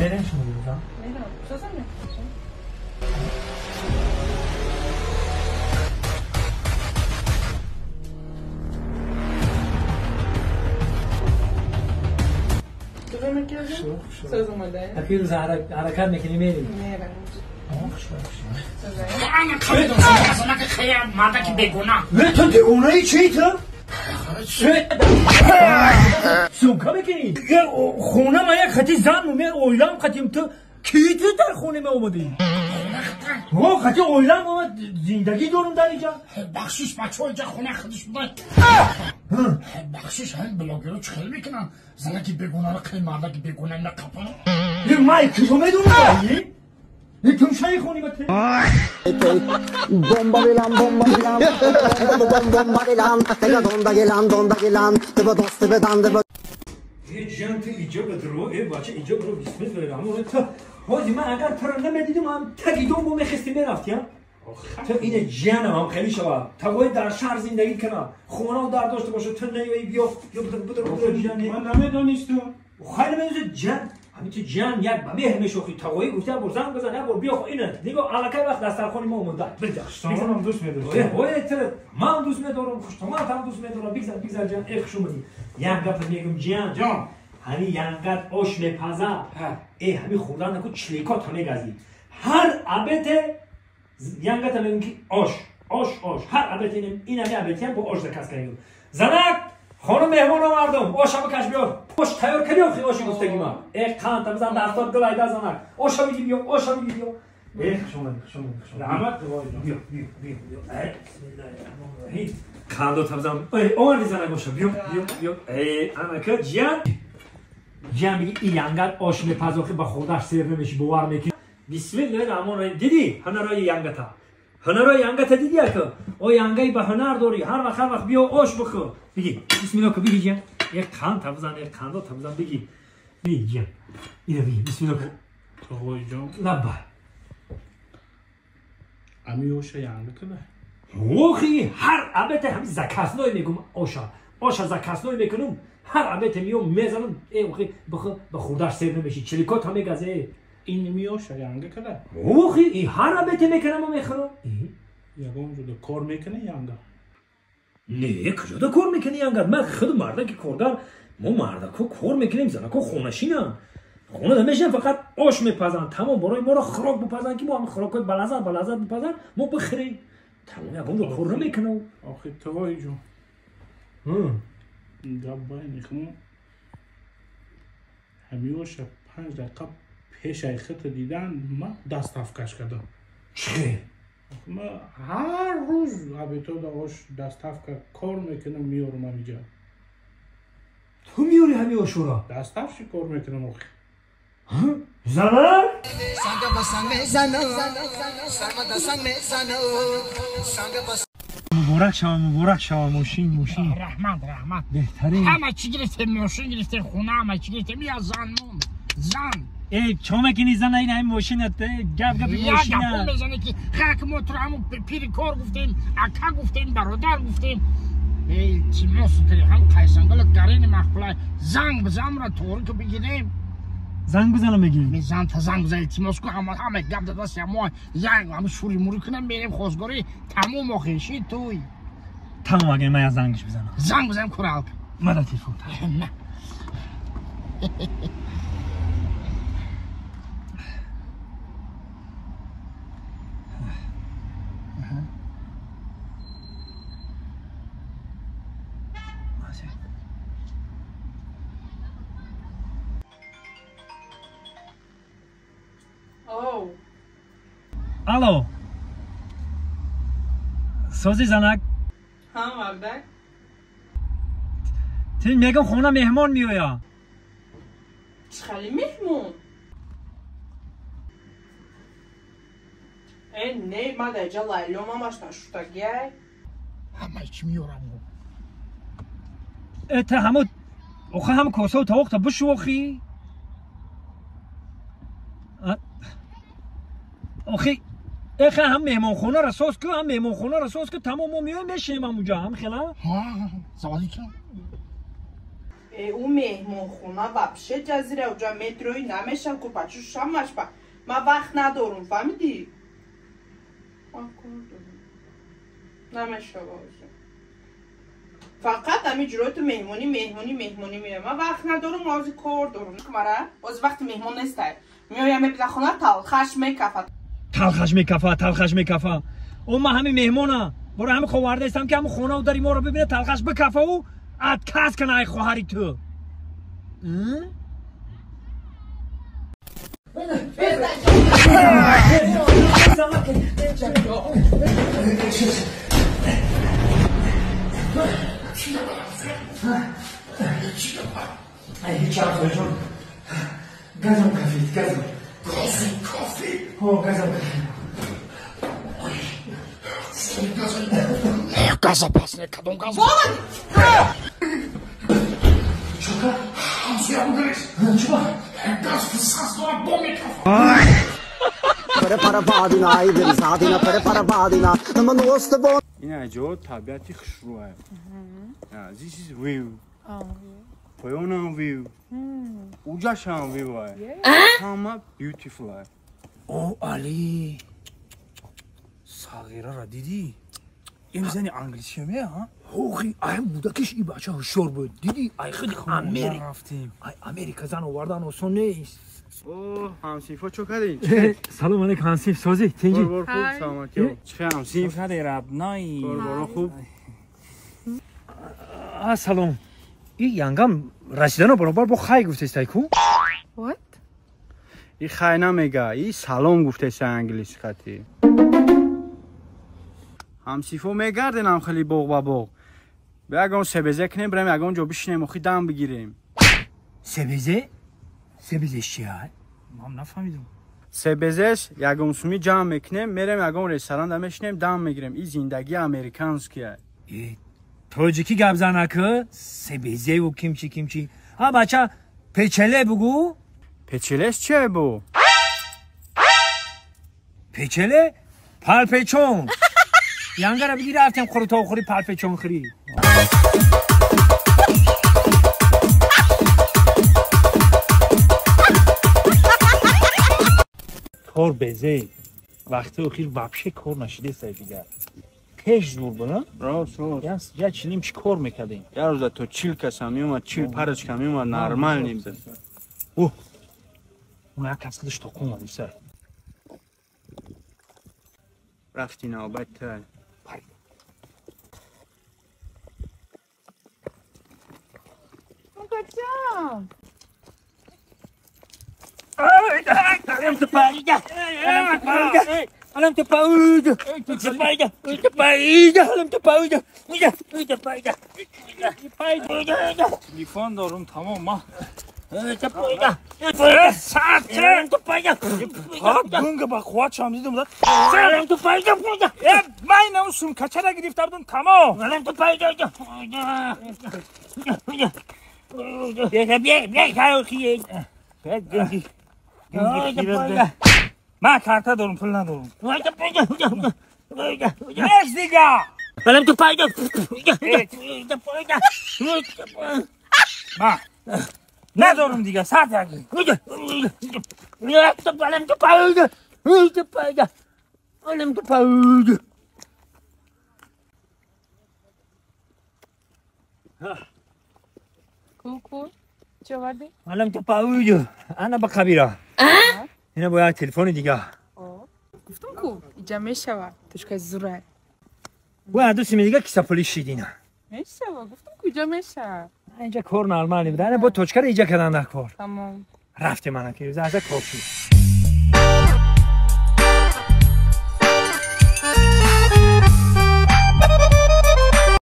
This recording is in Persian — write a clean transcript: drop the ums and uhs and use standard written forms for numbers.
برنج می‌ریزم. میرم. سازم نمی‌کنم. تو می‌کردی؟ ساز اومده. اخیر روز حرکت می‌کنی میری. میرم. انا خیلی دوست دارم که خیلی مرد که بگونم. نه تو دیوانه‌ای چی تو؟ سوکا بکنی خونه ما یک خطی زن مومی اویلام خطیم تو کی تو در خونه ما اومدی؟ خطی اویلام اومد زندگی دارم در اینجا بخشش بچه ها اینجا خونه خودش بودن بخشش همین بلاگرها چه خیلی میکنن زنه که بگونه رو خیلی مرده که بگونه نقبن یه مای کشو میدونم داری؟ یه کمشایی خونی با تی؟ Bomba bilan bomba bilan tega donda gelan teba dost bedan de یه جان تو اینجا بدرو ای بچه اینجا برو بسم الله الرحمن الرحیم تو حاجی من اگر تو رو نمیدیدم هم تگیدم بو میخستی میرفتیم تو این جانم هم خیلی شوا تا باید در شهر زندگی کنم خونه و در داشته باشه تو نیایی بیا بدر جانی من نمیدونیست تو خیلی میدونی جان همین تو جان یک به میشوخی تا باید گفته بر زنگ بزن بر بیا خو اینه نگاه الکی وقت دسترخوان ما اومد شما دوست میدارم من دوست میدارم شما هم دوست میدارم بگذار جان اخ شما یک گپ میگم جان همین ینقدر آش میپزه ای همین خوردن نکو چلیکا تا میگزی هر عبته ینقدر میگم که آش هر عبته این همین عبتی هم با آش دکست کنیم زنک خانم مهمان آوردم آش هم کش بیار آش تیار کنی آخی آشی گفتگی من ای قند تمزن دفتار گلایده زنک آش هم بیا ای شما رحمت بیا بسم الله الرحمن الرحیم قند تمزن آوردی زنک آش بیا ای اما جان میگه این ینگت آش میپزاخی با خودش سیر نمیشی باور میکنی بسم الله الرحمن الرحیم دیدی هنرای ینگتا دیدی که او ینگی به هنر داری هر وقت بیا آش بخور بگی بسم الله که بگی جان یک قند تبزن بگی جان اینو بگی بسم الله که آقای جان لبا امی اوشه ینگه کنه اوخی هر عبت همین زکاسنوی میگم آشا زکاسنوی میکنم هر عبت میام میزنم اوخی به خودش سیر نمیشی چلیکات همه گزه این میوشه ینگه کنه اوخی این هر عبت میکنم و میخورم یگان جدا کار میکنه ینگه نه کجا کار میکنی ینگه من خود مرده که کارگر ما مرده که کار میکنیم زنه که خونشینم خونه نمیشن فقط آش میپزن تمام برای ما را خوراک بپزن که ما هم خوراک بلازت بپزن ما بخوریم تمام یگان رو کار نمیکنم آخه توای جون اینجا باید میخونم همیوشه 5 دقیقه پیش ایخت دیدن ما دست افکش کردم چه؟ ما هر روز عبیتو داغش دست افکر کار میکنم میارم همیجا تو میاری همی آشو را؟ دست افشی کار میکنم آخی زنه؟ sanga basang me zano sama da sang me zano sanga bas مبارک شما موشین رحمت بهترین همه چی گرفته ماشین گرفته خونه همه چی گرفته میا زن ای چما میکنی زن این همین ماشینت گپ ماشینه یا گپ بزنه که خاک موتور همون پیر کار گفتیم اکا گفتیم برادر گفتیم ای تیموس تری هم قیسنگل گرین مخبلای زنگ بزنم را طوری که بگیریم زنگ بزنم میگی میزن تا زنگ بزنی تیموس که همه گپ داده است ما زنگ همه شوری موری کنم بریم خوزگاری تموم آخیشی توی تمام اگه من از زنگش بزنم زنگ بزنم کرال مدد تلفن نه الو سازی زنک هم وردک تین میگم خونه مهمان میویا خیلی مهمون نه ما در جا لیلو ما ماشتن شوتاگی همه چی میارم ات همه اخه هم کاسه و تاوق تا بشوخی اخی اخه هم مهمان خونه را ساز که تمام ما میایم میشینیم همونجا هم خیلی ها زوادی کنم او مهمون خونه ببشه جزیره اونجا متروی نمیشم که بچه شمش با ما وقت ندارم فهمیدی؟ نمیشه باشه فقط همین جلوی تو مهمونی میره ما وقت ندارم آزی کار دارم کماره باز وقت مهمون نیسته میایم میبیده خونه تلخش میکفه اون ما همین مهمونه برو همین خوارده استم که همین خونه و داری ما رو ببینه تلخش بکفه و ات کس کنه ای خواهری تو هیچ حرف جون گازم کافی Gaza pas ne kadın gaz. Çuka. Hamsiye bu gereç. Çuka. Gaz fırsat sonra bombe kafa. para badina aydır zadina para badina ama dostu bu. Yine jo tabiatı khuşruay. This is view. Poyona view. Ucaşan view ay. Ama beautiful ay. O Ali. Sagira ra didi. امزنی انگلیسی ها؟ خوخی ایم بودکش ای بچه هوشیار بود دیدی ای خیلی امریکا رفتیم ای امریکا زن آوردن آسون نیست اوه همسیفا چو کردین؟ سلام علیکم همسیف سازی تینجی بار خوب سلامتی چه همسیف؟ چقدر ربنایی بار خوب سلام این ینگم رسیدن برابر با خی گفته استای کو؟ What? این خی نمیگه این سلام گفته است انگلیسی خطی همسیفو میگردن هم خیلی بوق با بوق بیاگم سبزه کنیم بریم اگه جو بشینیم و دم بگیریم سبزه؟ سبزش چیه های؟ من نفهمیدم سبزش یگم سومی جمع میکنیم میریم اگه رستوران دمشنیم دم میگیریم این زندگی امریکانسکیه توجیکی گپ زنکه سبزه و کیمچی ها بچه پیچله بگو پیچلش چیه بو؟ پیچله؟ پلپچون ینگه را بگی رفتیم خورتا و خوری پلپچون خری کار بزه وقتی اخیر وابشه کار نشیده سایفیگر پیش دور بنا راست یا چیلیم چی کار میکردیم یه روز تو چیل کسا میومد چیل پرش که میومد نرمال نیمده اوه اون یک کس کدش تا کن سر رفتی نوبت تر تلفن دارم تمام ما گنگ با خواه چم دیدم من اون سوم کچه را گرفته بودم تمام من کارتا دارم پول ندارم نیست دیگه بلم تو پایده من ندارم دیگه ساعت اگه بلم تو پایده بلم تو پایده کوکو چه وردی؟ بلم تو پایده انا با خبیره اینا باید تلفن دیگه گفتم کو اینجا میشوه توش که زوره باید دوستی دیگه کسا پولیس شیدینه میشوه گفتم کجا میشه اینجا کار نرمال نمیده با توچکر اینجا کردن در کار تمام رفته منم که از کار شد